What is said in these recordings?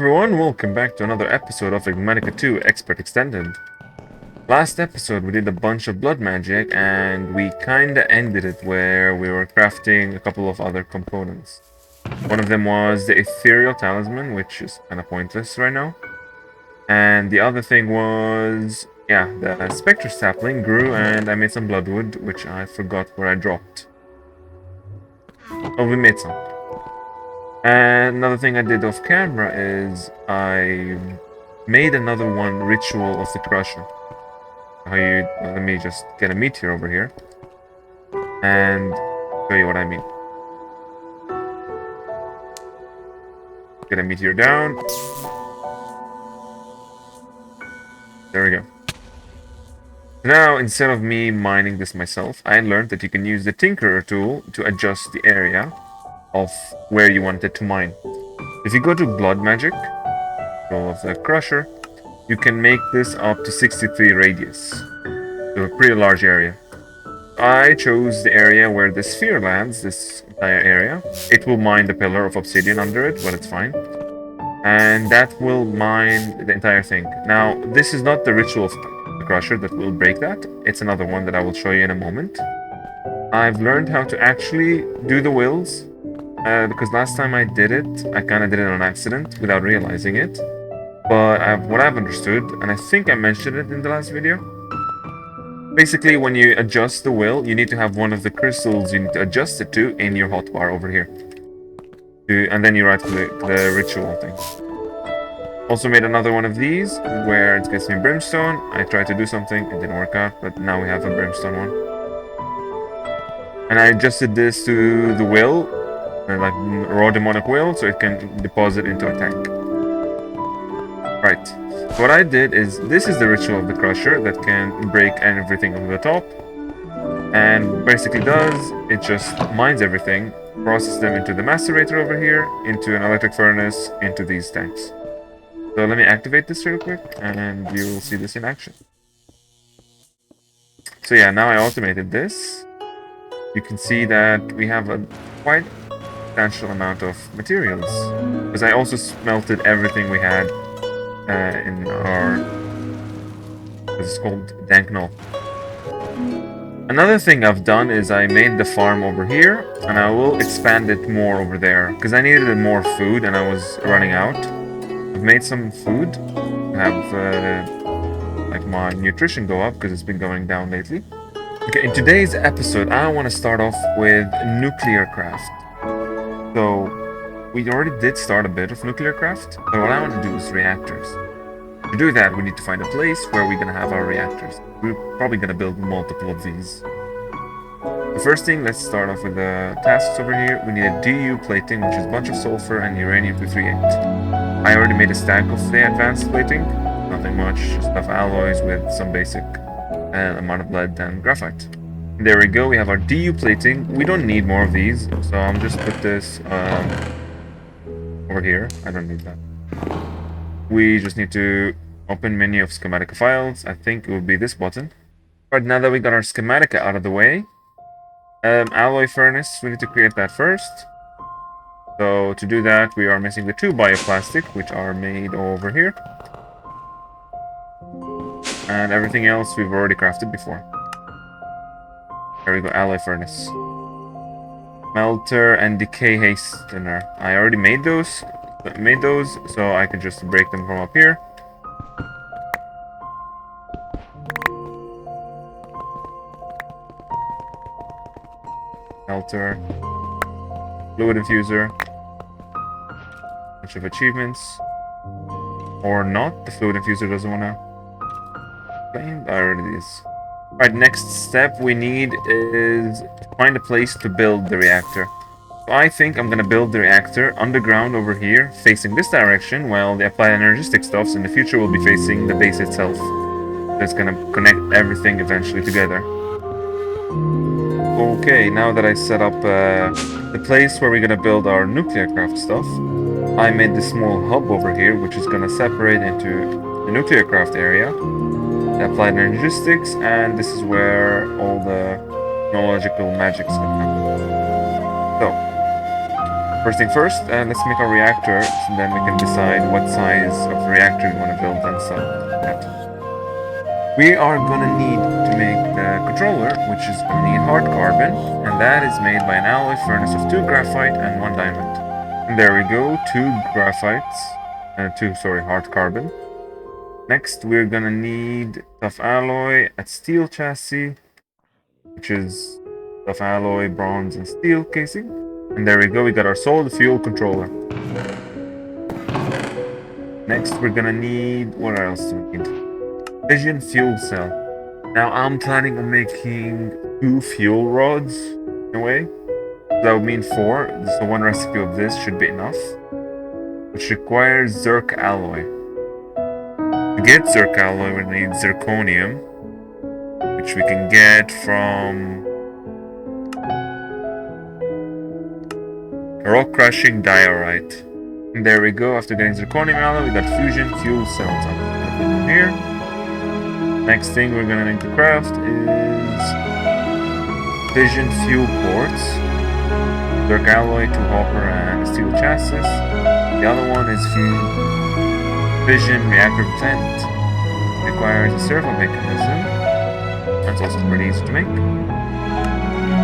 everyone, welcome back to another episode of Enigmatica 2 Expert Extended. Last episode we did a bunch of blood magic and we kinda ended it where we were crafting a couple of other components. One of them was the ethereal talisman, which is kinda pointless right now. And the other thing was, the spectre sapling grew and I made some bloodwood, which I forgot where I dropped. Oh, we made some. And another thing I did off camera is I made another ritual of the crusher. Let me just get a meteor over here and show you what I mean. Get a meteor down. There we go. Now, instead of me mining this myself, I learned that you can use the Tinkerer tool to adjust the area of where you want it to mine. If you go to blood magic, roll of the crusher, you can make this up to 63 radius, so a pretty large area. I chose the area where the sphere lands, this entire area. It will mine the pillar of obsidian under it, but it's fine. And that will mine the entire thing. Now, this is not the ritual of the crusher that will break that. It's another one that I will show you in a moment. I've learned how to actually do the wills, because last time I did it, I kind of did it on accident without realizing it. But what I've understood, and I think I mentioned it in the last video, basically when you adjust the will, you need to have one of the crystals you need to adjust it to in your hotbar over here. And then you right click the ritual thing. Also made another one of these where it gets me brimstone. I tried to do something, it didn't work out, but now we have a brimstone one. And I adjusted this to the will, like raw demonic will, so it can deposit into a tank. Right, so what I did is, this is the ritual of the crusher that can break everything over the top. And basically it just mines everything, processes them into the macerator over here, into an electric furnace, into these tanks. So let me activate this real quick, and you'll see this in action. So yeah, now I automated this. You can see that we have a quite substantial amount of materials, because I also smelted everything we had in our, it's called Danknull. Another thing I've done is I made the farm over here, and I will expand it more over there, because I needed more food and I was running out. I've made some food, have like my nutrition go up, because it's been going down lately. Okay, in today's episode, I want to start off with nuclear craft. So, we already did start a bit of nuclear craft, but what I want to do is reactors. To do that, we need to find a place where we're going to have our reactors. We're probably going to build multiple of these. The first thing, let's start off with the tasks over here. We need a DU plating, which is a bunch of sulfur and uranium-238. I already made a stack of the advanced plating. Nothing much, just enough alloys with some basic amount of lead and graphite. There we go, we have our DU plating. We don't need more of these, so I'm just put this over here. I don't need that. We just need to open menu of Schematica files. I think it will be this button. Right, now that we got our Schematica out of the way, alloy furnace, we need to create that first. So to do that, we are missing the 2 bioplastic, which are made over here. And everything else we've already crafted before. There we go, alloy furnace. Melter and decay hastener. I already made those, so I can just break them from up here. Melter. Fluid infuser. Bunch of achievements. Or not, the fluid infuser doesn't want to claim. There it is. Alright, next step we need is to find a place to build the reactor. So I think I'm gonna build the reactor underground over here, facing this direction, while the applied energistic stuffs in the future will be facing the base itself. That's gonna connect everything eventually together. Okay, now that I set up the place where we're gonna build our nuclear craft stuff, I made this small hub over here, which is gonna separate into the nuclear craft area, the applied energistics, and this is where all the technological magic's gonna happen. So, First thing first, let's make our reactor, so then we can decide what size of reactor we want to build and so that. We are gonna need to make the controller, which is gonna need hard carbon, and that is made by an alloy furnace of 2 graphite and 1 diamond. And there we go, 2 graphites, 2 hard carbon. Next, we're gonna need tough alloy at steel chassis, which is tough alloy, bronze, and steel casing. And there we go, we got our solid fuel controller. Next, we're gonna need, what else do we need? Fission fuel cell. Now, I'm planning on making 2 fuel rods, in a way. That would mean 4, so 1 recipe of this should be enough. Which requires zirc alloy. To get zirc alloy, we need zirconium, which we can get from rock crushing diorite. And there we go, after getting zirconium alloy, we got fusion fuel cells. I'm gonna put them here. Next thing we're gonna need to craft is fission fuel ports, zirc alloy, 2 hopper, and a steel chassis. The other one is fission reactor vent. Requires a servo mechanism. That's also pretty easy to make.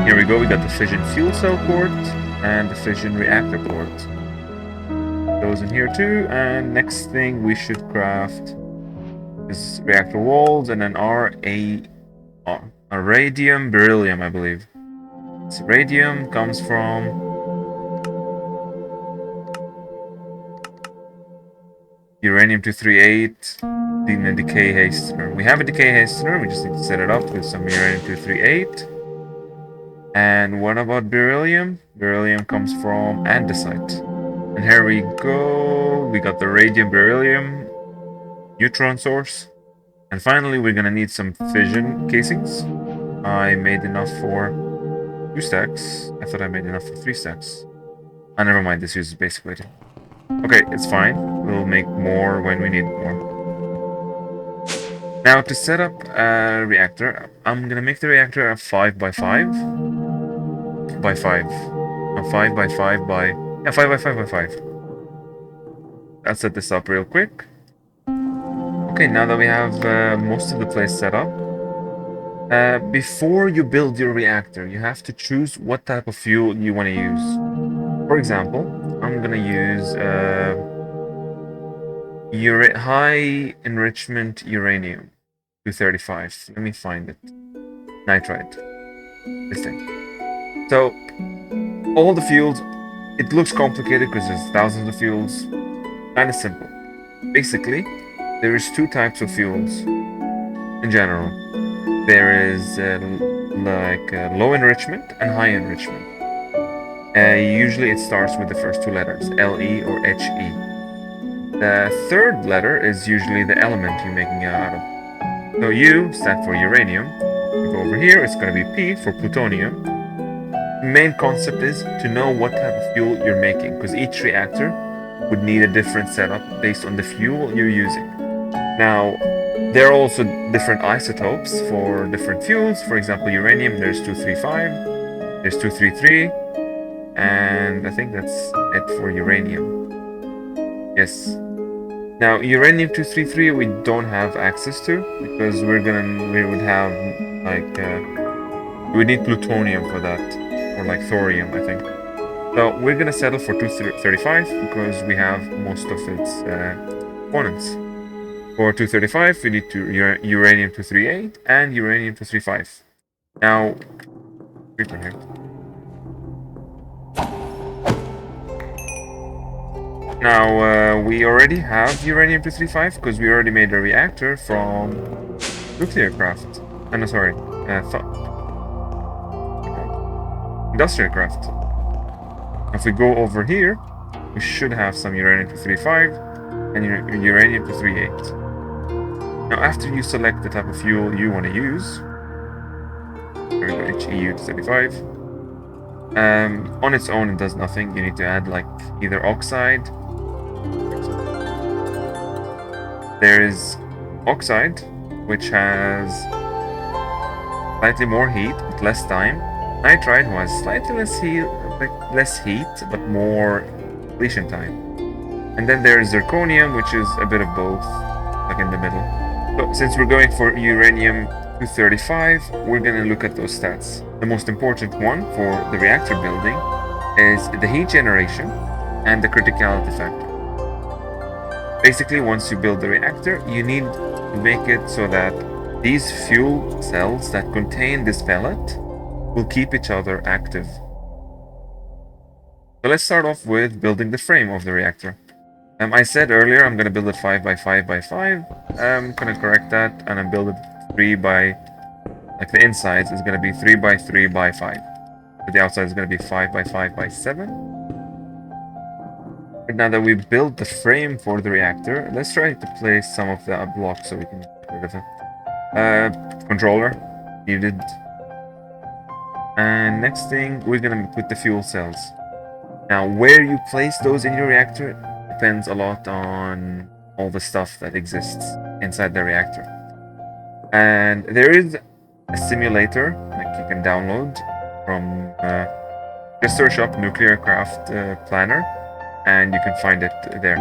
Here we go, we got the fission fuel cell port and the fission reactor port. Those in here too, and next thing we should craft is reactor walls and an radium beryllium, I believe. So radium comes from uranium-238 in a decay hastener. We have a decay hastener, we just need to set it up with some uranium-238. And what about beryllium? Beryllium comes from andesite. And here we go, we got the radium beryllium neutron source. And finally, we're gonna need some fission casings. I made enough for 2 stacks. I thought I made enough for 3 stacks. Oh, never mind, this uses basic weight. Okay, it's fine. We'll make more when we need more. Now, to set up a reactor, I'm gonna make the reactor a 5x5 by 5. A 5x5 by... yeah, 5x5 by 5. Let's set this up real quick. Okay, now that we have most of the place set up, before you build your reactor, you have to choose what type of fuel you want to use. For example, I'm gonna use high enrichment uranium 235. Let me find it. Nitride. This thing. So, all the fuels, it looks complicated because there's thousands of fuels. Kind of simple. Basically, there is 2 types of fuels in general. There is low enrichment and high enrichment. Usually it starts with the first 2 letters, Le or He. The third letter is usually the element you're making it out of. So U stands for uranium. You go over here, it's going to be P for plutonium. The main concept is to know what type of fuel you're making, because each reactor would need a different setup based on the fuel you're using. Now, there are also different isotopes for different fuels. For example, uranium, there's 235, there's 233, and I think that's it for uranium. Yes. Now, uranium-233 we don't have access to, because we would have, we need plutonium for that, or like thorium, I think. So we're gonna settle for 235, because we have most of its components. For 235, we need uranium-238 and uranium-235. Now, creeper here. Now, we already have uranium-235 because we already made a reactor from nuclear craft. No, sorry, industrial craft. If we go over here, we should have some uranium-235 and uranium-238. Now, after you select the type of fuel you want to use, here we go, HEU-235. On its own, it does nothing. You need to add like either oxide. There is oxide, which has slightly more heat but less time. Nitride, who has slightly less heat like less heat, but more completion time. And then there's zirconium, which is a bit of both, like in the middle. So since we're going for uranium-235, we're going to look at those stats. The most important one for the reactor building is the heat generation and the criticality factor. Basically, once you build the reactor, you need to make it so that these fuel cells that contain this pellet will keep each other active. So let's start off with building the frame of the reactor. I said earlier I'm going to build it 5 by 5 by 5. I'm going to correct that and I build it 3 by, like the insides is going to be 3 by 3 by 5. But the outside is going to be 5 by 5 by 7. But now that we've built the frame for the reactor, let's try to place some of the blocks so we can get rid of it. Controller needed. And next thing, we're going to put the fuel cells. Now, where you place those in your reactor depends a lot on all the stuff that exists inside the reactor. And there is a simulator like you can download from just search up nuclear craft planner and you can find it there.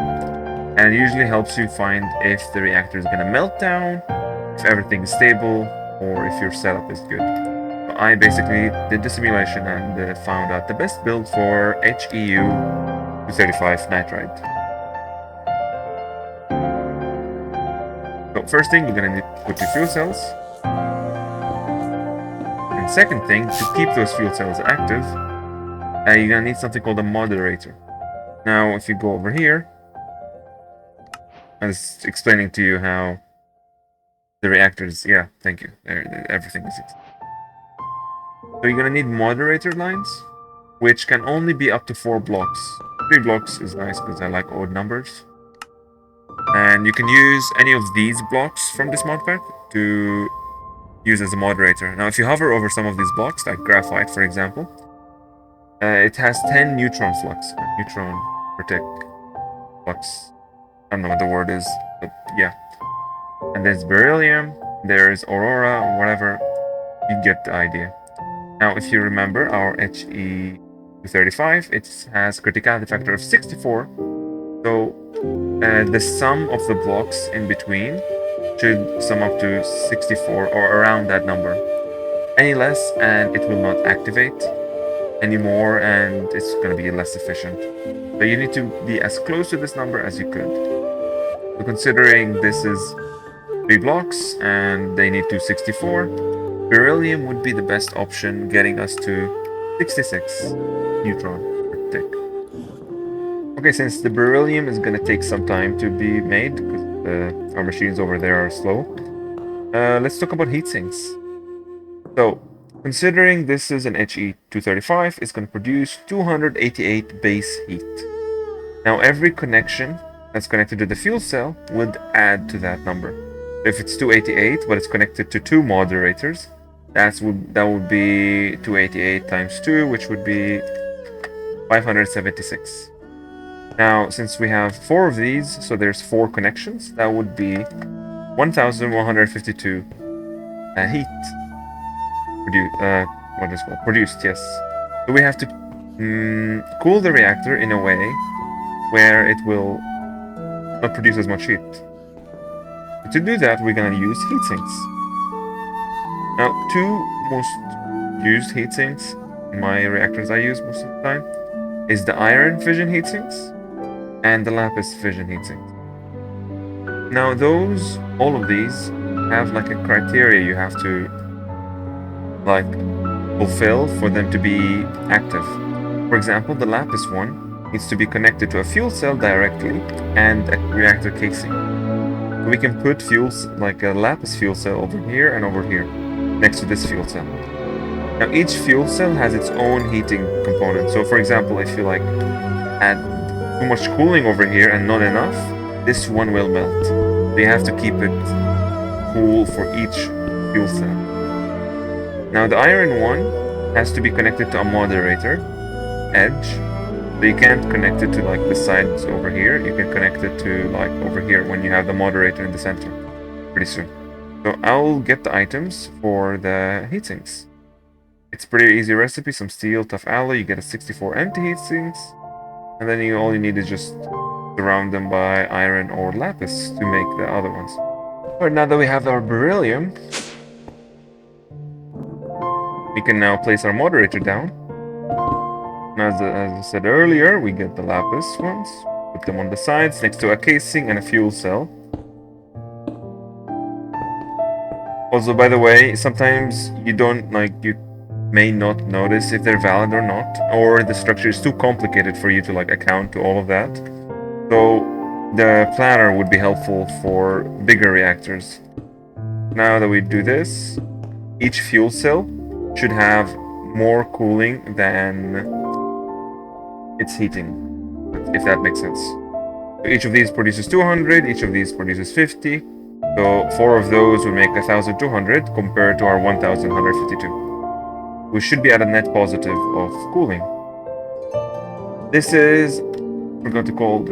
And it usually helps you find if the reactor is going to melt down, if everything is stable, or if your setup is good. So I basically did the simulation and found out the best build for HEU 235 nitride. So first thing, you're going to need to put your fuel cells. And second thing, to keep those fuel cells active, you're going to need something called a moderator. Now, if you go over here, I was explaining to you how the reactors, yeah, thank you, everything is it. So you're going to need moderator lines, which can only be up to 4 blocks. 3 blocks is nice because I like odd numbers. And you can use any of these blocks from this mod pack to use as a moderator. Now, if you hover over some of these blocks, like graphite, for example, it has 10 neutron flux, neutron protect flux. I don't know what the word is, but yeah. And there's beryllium, there's aurora, whatever. You get the idea. Now, if you remember our HE235, it has criticality factor of 64. So the sum of the blocks in between should sum up to 64 or around that number. Any less and it will not activate anymore and it's going to be less efficient. So you need to be as close to this number as you could. So considering this is 3 blocks and they need 264, beryllium would be the best option, getting us to 66 neutron per tick. Okay, since the beryllium is going to take some time to be made, because our machines over there are slow, let's talk about heat sinks. So, considering this is an HE235, it's going to produce 288 base heat. Now, every connection that's connected to the fuel cell would add to that number. If it's 288, but it's connected to 2 moderators, that would be 288 times 2, which would be 576. Now, since we have 4 of these, so there's 4 connections, that would be 1,152 heat produced, yes. So we have to cool the reactor in a way where it will not produce as much heat. To do that, we're going to use heat sinks. Now, 2 most used heat sinks in my reactors I use most of the time is the iron fission heat sinks and the lapis fission heat sinks. Now, all of these have like a criteria you have to like fulfill for them to be active. For example, the lapis one needs to be connected to a fuel cell directly and a reactor casing. So we can put fuels like a lapis fuel cell over here and over here next to this fuel cell. Now each fuel cell has its own heating component. So for example, if you like add too much cooling over here and not enough, this one will melt. So you have to keep it cool for each fuel cell. Now the iron one has to be connected to a moderator edge. So you can't connect it to like the sides over here. You can connect it to like over here when you have the moderator in the center pretty soon. So I'll get the items for the heat sinks. It's pretty easy recipe, some steel, tough alloy, you get a 64 empty heat sinks, and then all you need is just surround them by iron or lapis to make the other ones. Alright, now that we have our beryllium, we can now place our moderator down. As I said earlier, we get the lapis ones, put them on the sides next to a casing and a fuel cell. Also, by the way, sometimes you may not notice if they're valid or not, or the structure is too complicated for you to account to all of that. So the planner would be helpful for bigger reactors. Now that we do this, each fuel cell should have more cooling than its heating, if that makes sense. So each of these produces 200, each of these produces 50. So 4 of those would make 1,200 compared to our 1,152. We should be at a net positive of cooling. This is,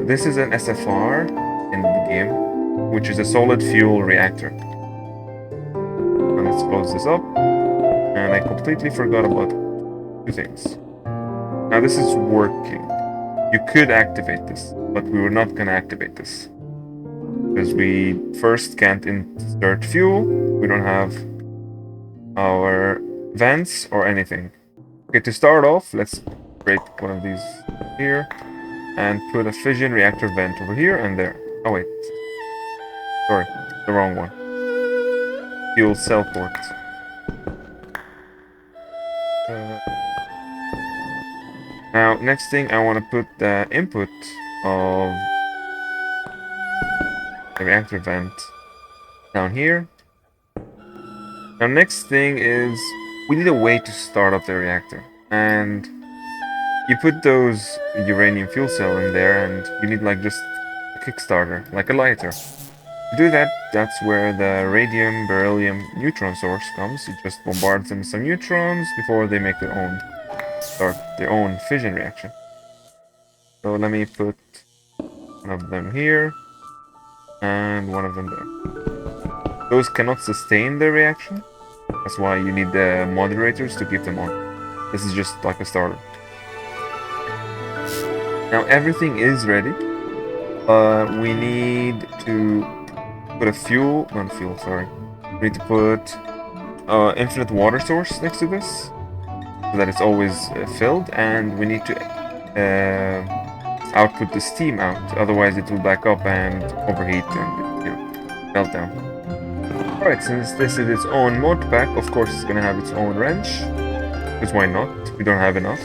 this is an SFR in the game, which is a solid fuel reactor. Now let's close this up. And I completely forgot about 2 things. Now this is working. You could activate this, but we were not going to activate this. Because we first can't insert fuel, we don't have our vents or anything. Okay, to start off, let's break one of these here and put a fission reactor vent over here and there. Oh wait, sorry, the wrong one. Fuel cell port. Now, next thing, I want to put the input of the reactor vent down here. Now, next thing is we need a way to start up the reactor. And you put those uranium fuel cell in there and you need just a kickstarter, like a lighter. To do that, that's where the radium, beryllium, neutron source comes. You just bombard them with some neutrons before they make start their own fission reaction. So let me put one of them here and one of them there. Those cannot sustain the reaction. That's why you need the moderators to keep them on. This is just like a starter. Now everything is ready. We need to put a We need to put infinite water source next to this, so that it's always filled, and we need to output the steam out, otherwise it will back up and overheat and melt down. Alright, since this is its own mod pack, of course it's gonna have its own wrench, because why not? We don't have enough.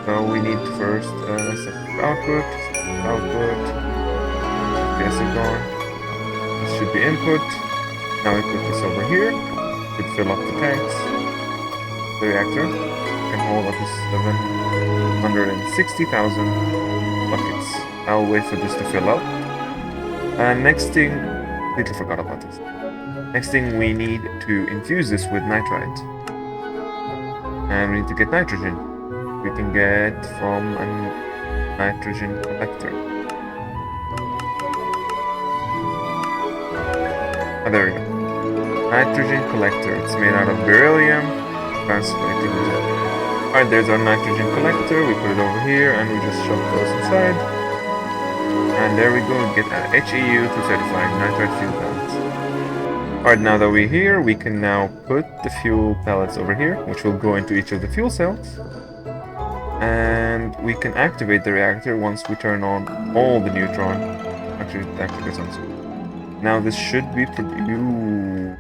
So we need to first set output, basic on. This should be input. Now we put this over here. Should fill up the tanks. The reactor can hold up to 760,000 buckets. I'll wait for this to fill up. And next thing, completely forgot about this. Next thing, we need to infuse this with nitrite. And we need to get nitrogen. We can get from a nitrogen collector. Oh, there we go. Nitrogen collector. It's made out of beryllium. Alright, there's our nitrogen collector. We put it over here and we just shove those inside. And there we go, get an HEU 235 nitrite fuel pellets. Alright, now that we're here, we can now put the fuel pellets over here, which will go into each of the fuel cells. And we can activate the reactor once we turn on all the neutron. Actually, it activates on. Now this should be produced.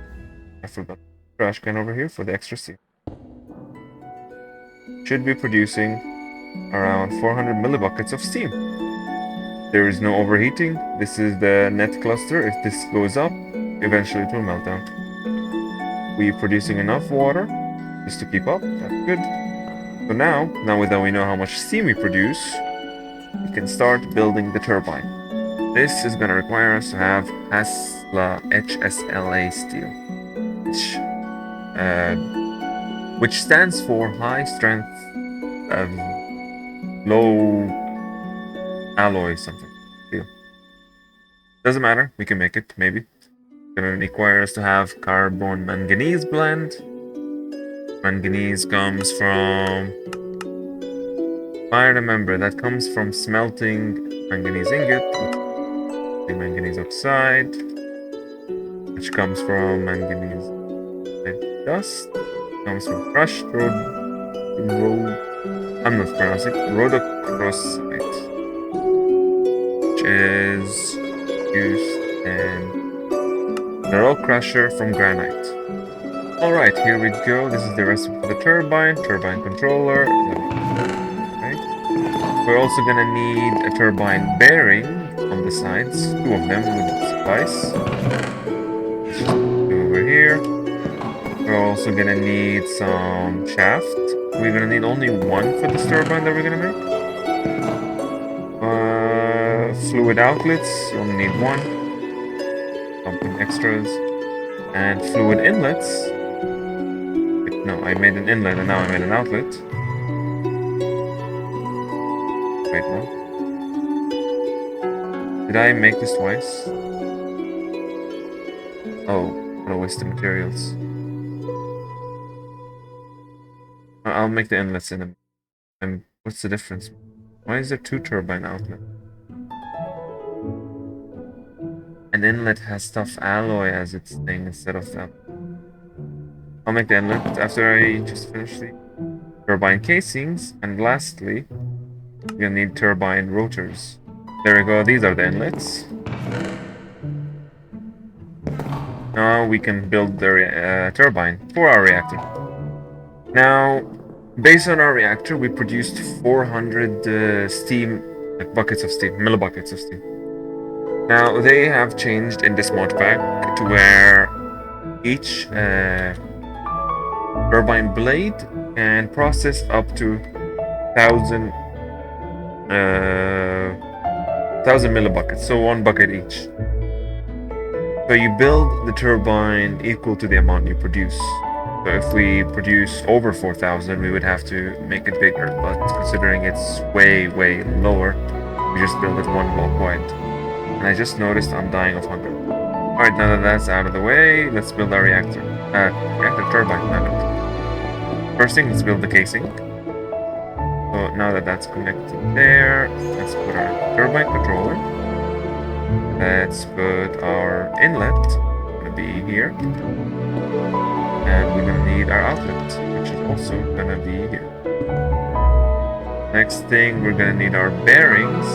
I forgot the trash can over here for the extra steam. Should be producing around 400 millibuckets of steam. There is no overheating. This is the net cluster. If this goes up, eventually it will melt down. We're producing enough water just to keep up. That's good. So now that we know how much steam we produce, we can start building the turbine. This is going to require us to have HSLA steel, which stands for high strength low alloy something steel. Doesn't matter, we can make it, maybe. It's going to require us to have carbon manganese blend. Manganese comes from... I remember, that comes from smelting manganese ingot, the manganese oxide, which comes from manganese dust, comes from crushed I'm not pronouncing rhodochrosite, which is used in the rock crusher from granite. Alright, here we go. This is the recipe for the turbine controller. Okay. We're also gonna need a turbine bearing on the sides, two of them with spice. Let's just go over here. We're also gonna need some shaft. We're gonna need only one for this turbine that we're gonna make. Fluid outlets, you only need one. Pumping extras. And fluid inlets. Wait, no, I made an inlet and now I made an outlet. Wait, no. Did I make this twice? Oh, what a waste of materials. I'll make the inlets in a... what's the difference? Why is there two turbine outlets? An inlet has tough alloy as its thing instead of that. I'll make the inlet after I just finish the turbine casings. And lastly, you'll need turbine rotors. There we go, these are the inlets. Now we can build the turbine for our reactor. Now, based on our reactor, we produced 400 steam, like buckets of steam, millibuckets of steam. Now, they have changed in this mod pack to where each turbine blade can process up to 1,000 millibuckets, so one bucket each. So you build the turbine equal to the amount you produce. So if we produce over 4,000, we would have to make it bigger, but considering it's way, way lower, we just build it one block wide. And I just noticed I'm dying of hunger. Alright, now that that's out of the way, let's build our reactor. Reactor turbine, First thing, let's build the casing. So now that that's connected there, let's put our turbine controller. Let's put our inlet, gonna be here. And we're gonna need our outlet, which is also gonna be here. Next thing, we're gonna need our bearings.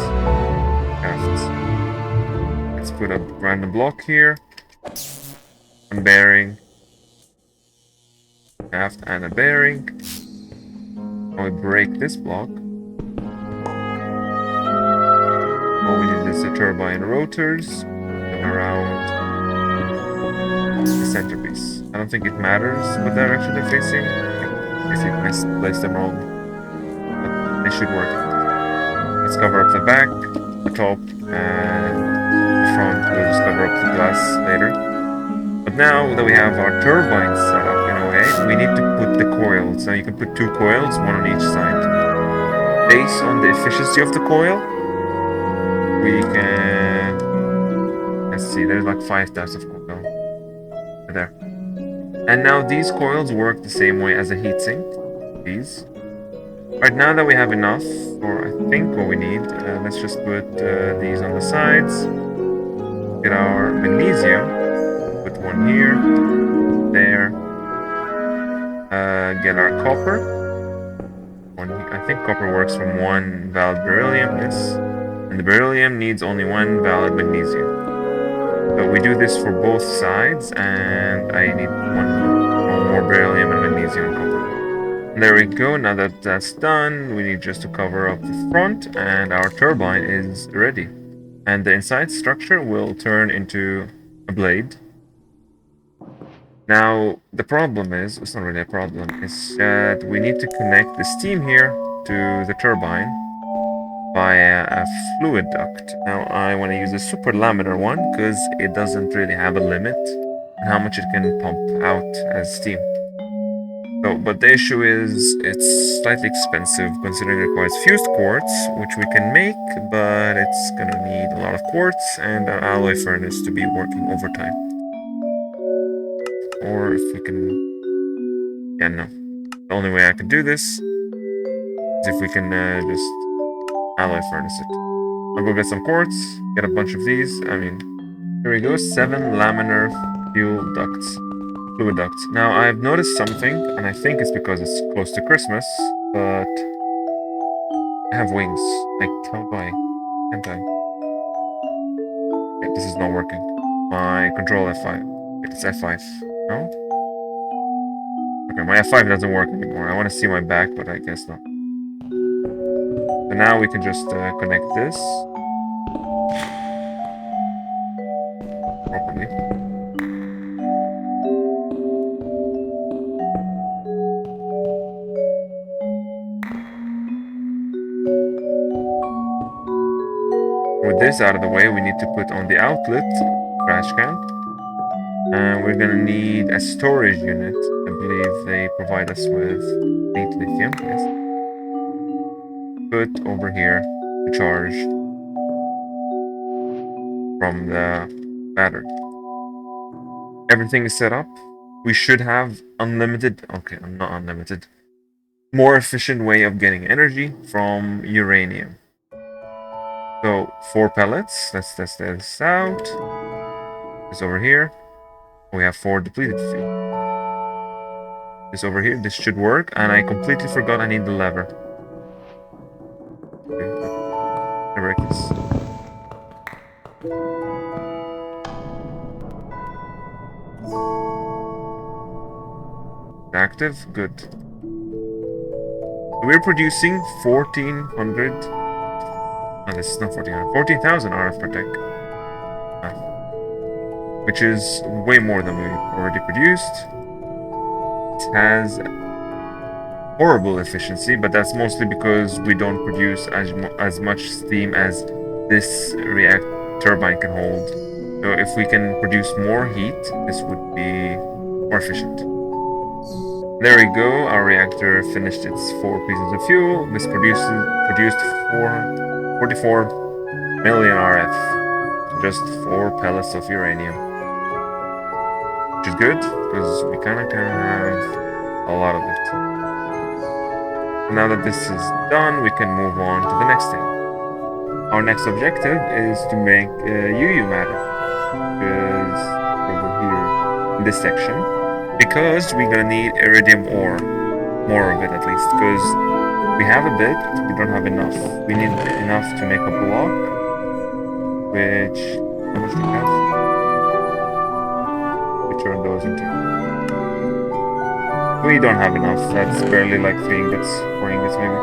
Let's put a random block here. One bearing. Shaft and a bearing. Now we break this block. All we need is the turbine rotors and around the centerpiece. I don't think it matters what direction they're facing. I guess you misplaced them wrong. But they should work. Let's cover up the back, the top, and the front. We'll just cover up the glass later. But now that we have our turbines set up in a way, we need to put the coils. Now you can put two coils, one on each side. Based on the efficiency of the coil, we can... let's see, there's like 5 types of coil. There. And now these coils work the same way as a heatsink. These. Right now that we have enough for, I think, what we need, let's just put these on the sides. Get our magnesium. Put one here. There. Get our copper. I think copper works from one valid beryllium, yes. And the beryllium needs only one valid magnesium. So we do this for both sides, and I need one more beryllium and magnesium and copper. And there we go, now that that's done, we need just to cover up the front, and our turbine is ready. And the inside structure will turn into a blade. Now, the problem is, it's not really a problem, it's that we need to connect the steam here to the turbine via a fluid duct. Now I want to use a super laminar one because it doesn't really have a limit on how much it can pump out as steam. So, but the issue is it's slightly expensive considering it requires fused quartz, which we can make, but it's gonna need a lot of quartz and an alloy furnace to be working overtime. Or if we can... yeah, no. The only way I can do this is if we can just alloy furnace it. I'll go get some quartz, get a bunch of these. I mean, here we go, 7 laminar fuel ducts, fluid ducts. Now, I've noticed something, and I think it's because it's close to Christmas, but I have wings. Like, how do I? Can't I? Okay, this is not working. My control F5. It's F5. No? Okay, my F5 doesn't work anymore. I want to see my back, but I guess not. So now we can just connect this properly. With this out of the way, we need to put on the outlet trash can. And we're gonna need a storage unit. I believe they provide us with 8 lithium, yes. Put over here to charge from the battery. Everything is set up. We should have unlimited, okay, not unlimited, more efficient way of getting energy from uranium. So 4 pellets, let's test this out. This over here. We have 4 depleted fuel. This over here, this should work, and I completely forgot I need the lever. Okay. Erect this. Active, good. We're producing 1400. No, this is not 1400. 14,000 RF per tank. Which is way more than we already produced. It has horrible efficiency, but that's mostly because we don't produce as much steam as this turbine can hold. So if we can produce more heat, this would be more efficient. There we go, our reactor finished its 4 pieces of fuel. This produced 44 million RF. Just 4 pellets of uranium. Which is good, because we kinda have a lot of it. Now that this is done, we can move on to the next thing. Our next objective is to make UU matter. Is over here in this section. Because we're gonna need iridium ore. More of it at least. Because we have a bit, we don't have enough. We need enough to make a block. Which, how much do we have? We turn those into. We don't have enough. That's barely like 3 ingots, 4 ingots maybe.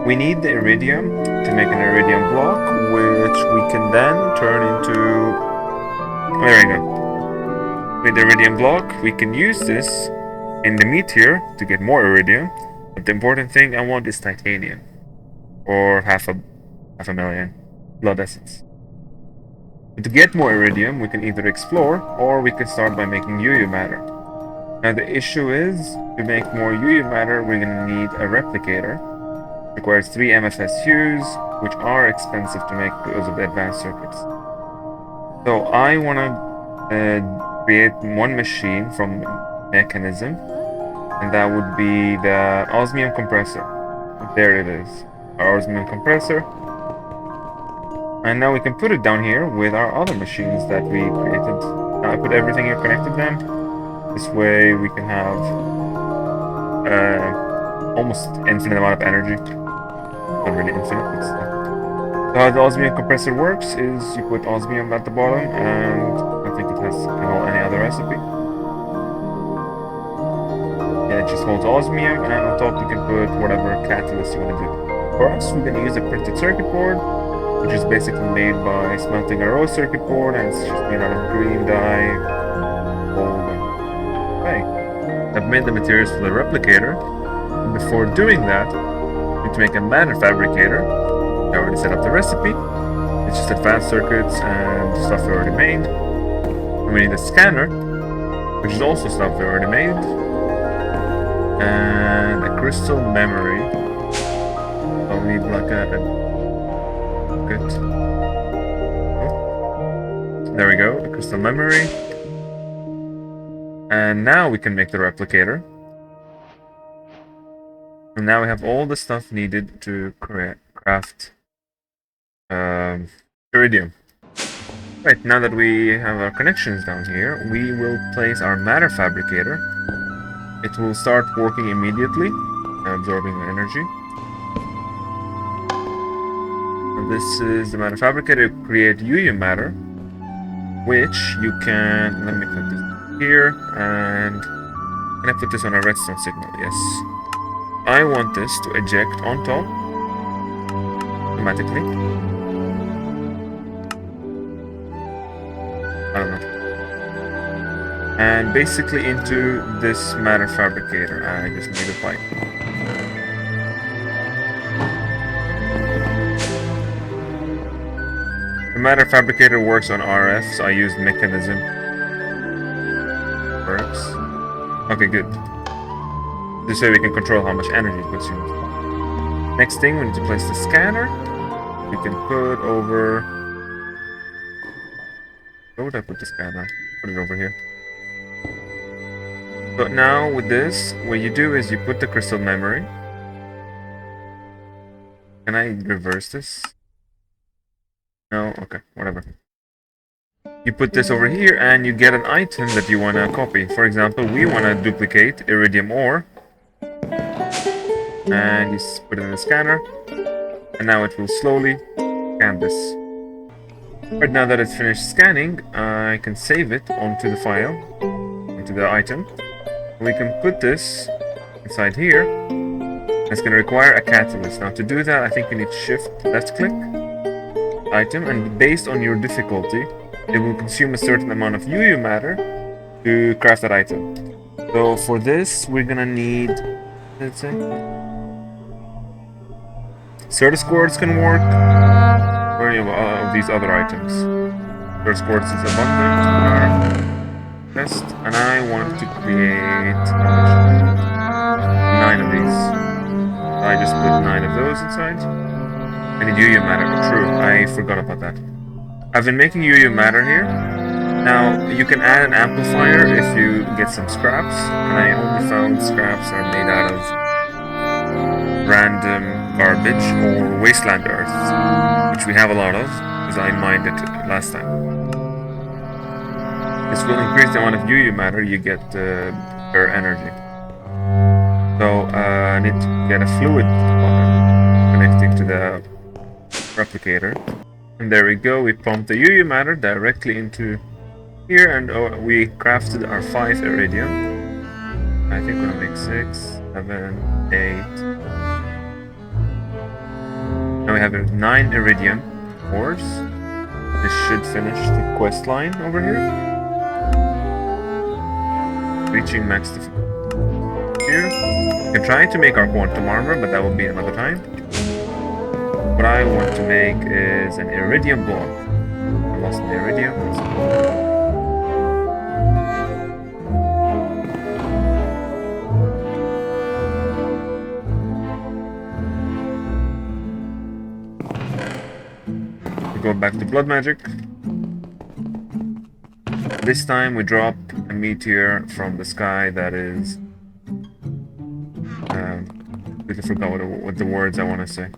We need the iridium to make an iridium block, which we can then turn into. There we go. With the iridium block, we can use this in the meteor to get more iridium. But the important thing I want is titanium, or half a million blood essence. But to get more iridium, we can either explore, or we can start by making UU matter. Now the issue is, to make more UU matter, we're gonna need a replicator. It requires 3 MFSUs, which are expensive to make because of the advanced circuits. So I wanna create one machine from mechanism, and that would be the osmium compressor. There it is, our osmium compressor. And now we can put it down here with our other machines that we created. Now I put everything here, connected them. This way we can have almost infinite amount of energy. Not really infinite, but still. So how the osmium compressor works is you put osmium at the bottom, and I think it has any other recipe. Yeah, it just holds osmium, and on top you can put whatever catalyst you want to do. For us, we're going to use a printed circuit board, which is basically made by smelting a rose circuit board, and it's just made out of green dye, gold, and clay. I've made the materials for the replicator, and before doing that, we need to make a matter fabricator. I already set up the recipe. It's just advanced circuits and stuff we already made. And we need a scanner, which is also stuff we already made. And a crystal memory. So we need like a good. Oh. There we go, a crystal memory. And now we can make the replicator. And now we have all the stuff needed to craft iridium. Right, now that we have our connections down here, we will place our matter fabricator. It will start working immediately, absorbing the energy. And this is the matter fabricator to create UU matter, which you can... Let me put this here, and... Can I put this on a redstone signal? Yes. I want this to eject on top automatically. I don't know. And basically into this matter fabricator. I just need a pipe. The matter fabricator works on RF, so I used mechanism. Works. Okay, good. This way we can control how much energy it consumes. Next thing, we need to place the scanner. We can put over... Where would I put the scanner? Put it over here. But now with this, what you do is you put the crystal memory. Can I reverse this? No? Okay, whatever. You put this over here and you get an item that you want to copy. For example, we want to duplicate iridium ore. And you put it in the scanner. And now it will slowly scan this. Right now that it's finished scanning, I can save it onto the file, onto the item. We can put this inside here. It's going to require a catalyst. Now to do that, I think you need shift left click item, and based on your difficulty, it will consume a certain amount of UU matter to craft that item. So for this, we're going to need, let's say, Certus quartz can work, or any of these other items. Certus quartz is abundant. Best, and I want to create 9 of these. I just put 9 of those inside. I need UU matter. True, I forgot about that. I've been making UU matter here. Now, you can add an amplifier if you get some scraps, and I only found scraps are made out of random garbage or wasteland earth, which we have a lot of, because I mined it last time. This will increase the amount of UU matter you get per energy. So I need to get a fluid connecting to the replicator. And there we go, we pumped the UU matter directly into here, and we crafted our 5 iridium. I think we're gonna make 6, 7, 8. Now we have 9 iridium ores. This should finish the quest line over here. Reaching max difficulty here. We can try to make our quantum armor, but that will be another time. What I want to make is an iridium block. I lost my iridium. We go back to blood magic. This time we drop a meteor from the sky that is... I really forgot what the words I want to say.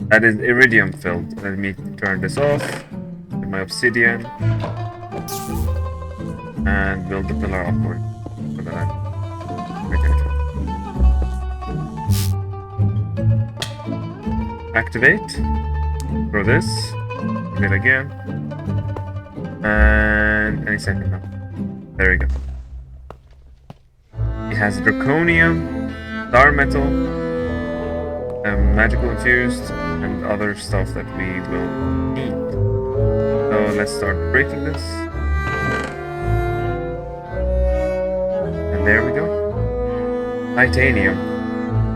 That is iridium filled. Let me turn this off. Get my obsidian. And build the pillar upward. So that I can activate. Throw this. Hit again. And any second now. There we go. It has draconium, star metal, magical infused, and other stuff that we will need. So let's start breaking this. And there we go. Titanium.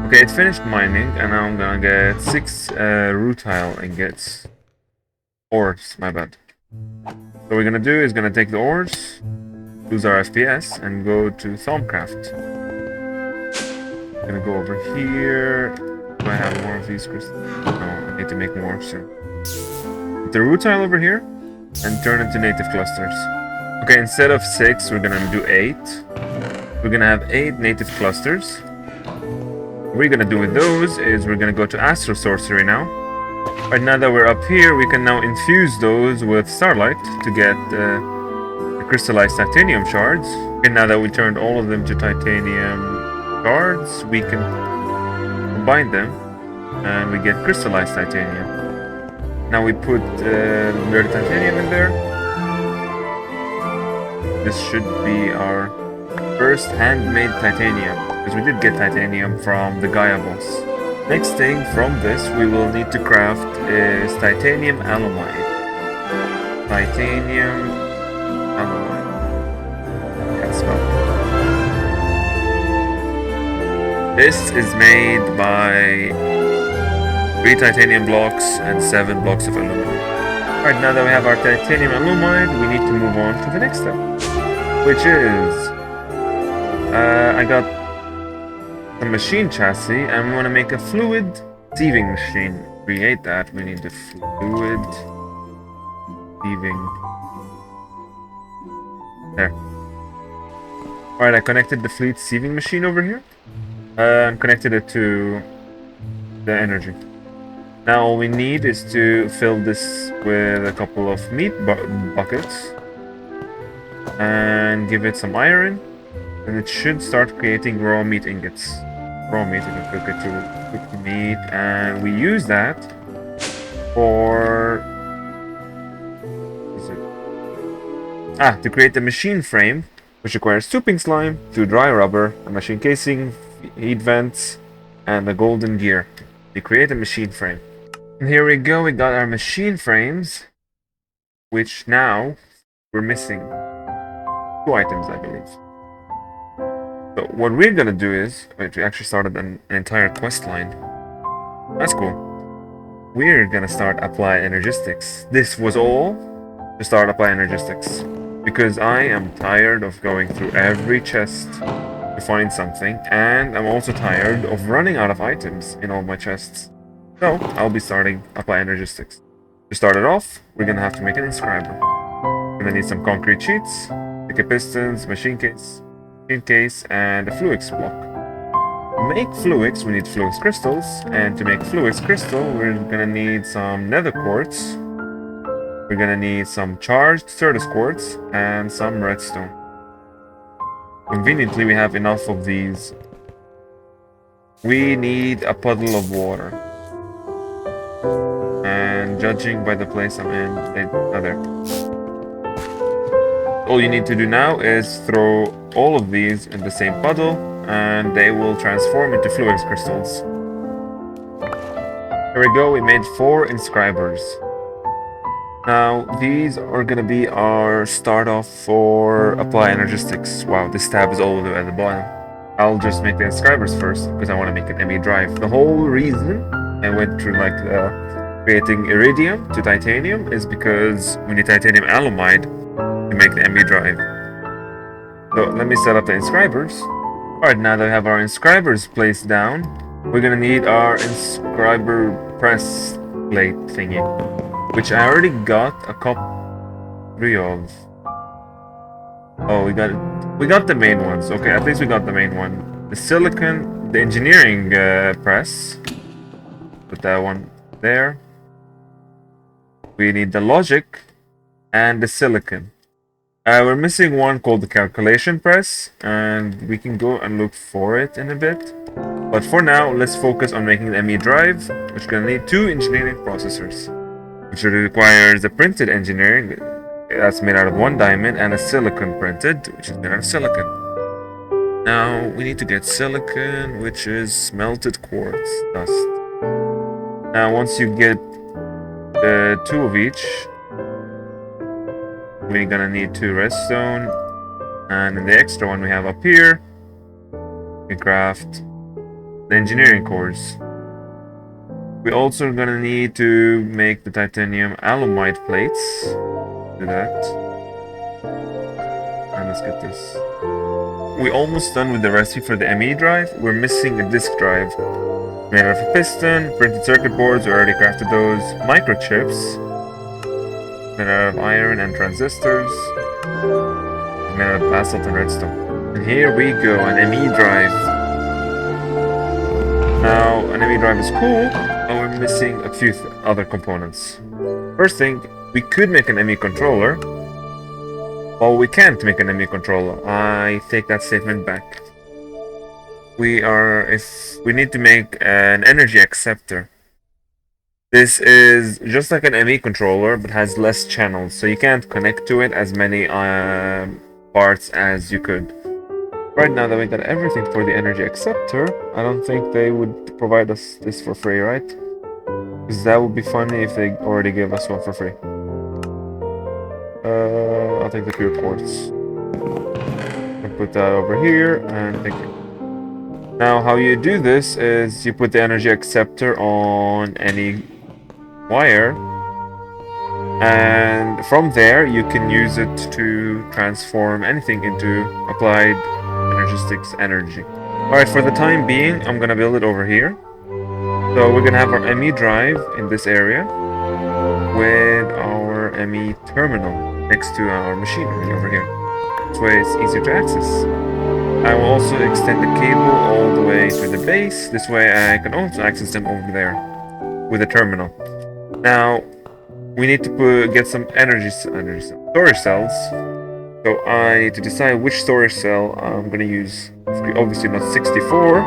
Okay, it finished mining, and now I'm gonna get 6 rutile ingots. Ores, my bad. What we're gonna do is gonna take the ores, lose our FPS, and go to Thaumcraft. Gonna go over here. Do I have more of these crystals? No, I need to make more soon. Put the rutile over here and turn it to native clusters. Okay, instead of 6, we're gonna do 8. We're gonna have 8 native clusters. What we're gonna do with those is we're gonna go to Astro Sorcery now. Right now that we're up here, we can now infuse those with Starlight to get the crystallized titanium shards. And now that we turned all of them to titanium shards, we can combine them and we get crystallized titanium. Now we put dirty titanium in there. This should be our first handmade titanium, because we did get titanium from the Gaia boss. Next thing from this we will need to craft is titanium alumide. Titanium alumide. Can't spell. This is made by 3 titanium blocks and 7 blocks of aluminum. Alright, now that we have our titanium alumide, we need to move on to the next step, which is I got a machine chassis and we want to make a fluid sieving machine. To create that, we need the fluid sieving. There. Alright, I connected the fluid sieving machine over here and connected it to the energy. Now all we need is to fill this with a couple of meat buckets and give it some iron, and it should start creating raw meat ingots. Raw meat, you can cook it to cook the meat, and we use that for to create the machine frame, which requires tubing slime, 2 dry rubber, a machine casing, heat vents, and a golden gear. We create a machine frame. And here we go, we got our machine frames, which now we're missing 2 items, I believe. So what we're gonna do is, wait, we actually started an entire quest line. That's cool. We're gonna start apply energistics. This was all to start apply energistics, because I am tired of going through every chest to find something, and I'm also tired of running out of items in all my chests. So I'll be starting apply energistics. To start it off, we're gonna have to make an inscriber. We're gonna need some concrete sheets, picket pistons, machine case, and a fluix block. To make fluix, we need fluix crystals, and to make fluix crystal, we're gonna need some nether quartz. We're gonna need some charged Certus quartz and some redstone. Conveniently, we have enough of these. We need a puddle of water. And judging by the place I'm in, there. All you need to do now is throw all of these in the same puddle, and they will transform into fluix crystals. Here we go, we made 4 inscribers. Now, these are gonna be our start off for apply energistics. Wow, this tab is all the way at the bottom. I'll just make the inscribers first, because I want to make an ME drive. The whole reason I went through creating iridium to titanium is because we need titanium alumide to make the ME drive. So let me set up the inscribers. Alright, now that we have our inscribers placed down, we're gonna need our inscriber press plate thingy, which I already got a copy of. Oh, we got the main ones. Okay, at least we got the main one. The silicon, the engineering press. Put that one there. We need the logic and the silicon. We're missing one called the calculation press, and we can go and look for it in a bit. But for now, let's focus on making the ME drive, which is going to need 2 engineering processors, which requires the printed engineering, that's made out of 1 diamond, and a silicon printed, which is made out of silicon. Now, we need to get silicon, which is smelted quartz dust. Now, once you get 2 of each, we're gonna need 2 redstone, and in the extra one we have up here, we craft the engineering cores. We're also gonna need to make the titanium alumide plates. Do that. And let's get this. We're almost done with the recipe for the ME drive. We're missing a disk drive. Made out of a piston, printed circuit boards, we already crafted those. Microchips. Made out of iron and transistors. Made out of basalt and redstone. And here we go, an ME drive. Now, an ME drive is cool, but we're missing a few other components. First thing, we could make an ME controller. Well, we can't make an ME controller. I take that statement back. We need to make an energy acceptor. This is just like an ME controller, but has less channels, so you can't connect to it as many parts as you could. Right now that we got everything for the energy acceptor, I don't think they would provide us this for free, right? Because that would be funny if they already gave us one for free. I'll take the pure quartz. I'll put that over here, and thank you. Now, how you do this is you put the energy acceptor on any wire, and from there you can use it to transform anything into applied energistics energy. Alright, for the time being, I'm gonna build it over here. So we're gonna have our ME drive in this area with our ME terminal next to our machinery over here. This way it's easier to access. I will also extend the cable all the way to the base. This way I can also access them over there with a terminal. Now, we need to get some storage cells. So I need to decide which storage cell I'm going to use. Obviously not 64,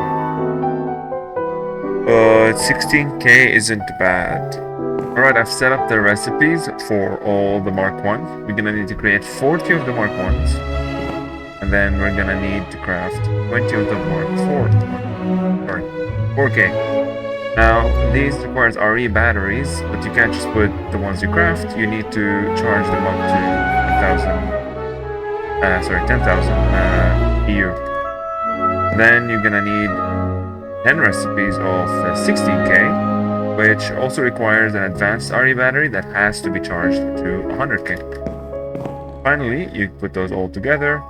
but 16K isn't bad. Alright, I've set up the recipes for all the Mark 1s. We're going to need to create 40 of the Mark 1s. And then we're going to need to craft 20 of the Mark 4. Sorry, 4K. Now, these requires RE batteries, but you can't just put the ones you craft. You need to charge them up to 10,000 EU. Then you're gonna need 10 recipes of 16K, which also requires an advanced RE battery that has to be charged to 100K. Finally, you put those all together,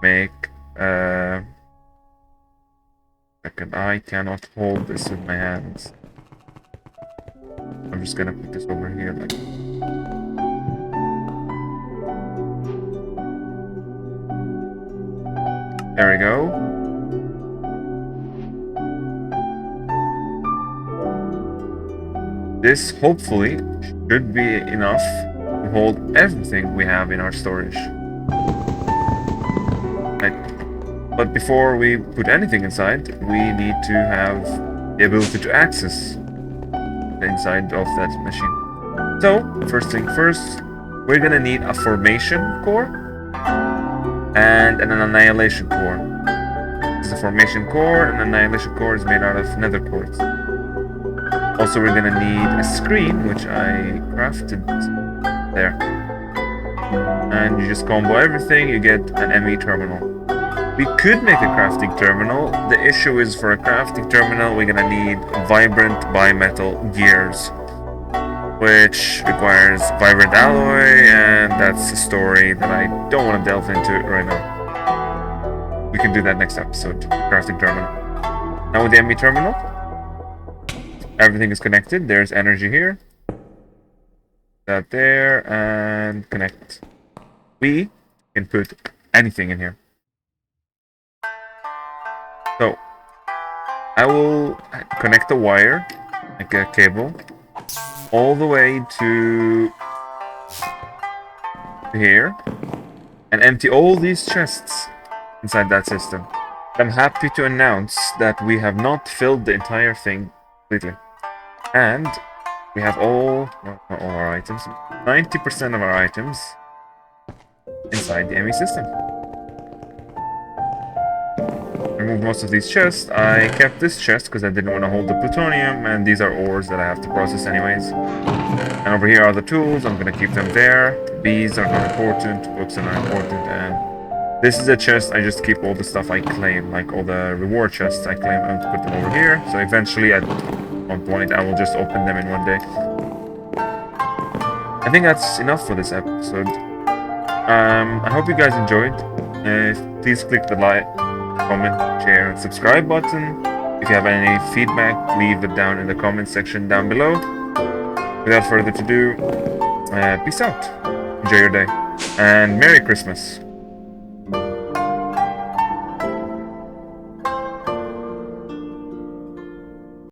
make I cannot hold this with my hands. I'm just gonna put this over here like. There we go. This hopefully should be enough to hold everything we have in our storage. But before we put anything inside, we need to have the ability to access the inside of that machine. So, first thing first, we're gonna need a formation core and an annihilation core. This is a formation core, and an annihilation core is made out of nether quartz. Also, we're gonna need a screen, which I crafted there. And you just combo everything, you get an ME terminal. We could make a crafting terminal. The issue is for a crafting terminal, we're gonna need vibrant bimetal gears, which requires vibrant alloy, and that's a story that I don't want to delve into right now. We can do that next episode, crafting terminal. Now with the ME terminal, everything is connected. There's energy here, that there, and connect. We can put anything in here. So, I will connect a wire, like a cable, all the way to here, and empty all these chests inside that system. I'm happy to announce that we have not filled the entire thing completely. And we have all our items, 90% of our items inside the ME system. Remove most of these chests. I kept this chest because I didn't want to hold the plutonium, and these are ores that I have to process anyways. And over here are the tools. I'm gonna keep them there. Bees are not important, books are not important, and this is a chest. I just keep all the stuff I claim, like all the reward chests I claim, and put them over here. So eventually at one point I will just open them in one day. I think that's enough for this episode. I hope you guys enjoyed. Please click the like, comment, share, and subscribe button. If you have any feedback, leave it down in the comment section down below. Without further ado, peace out. Enjoy your day. And Merry Christmas.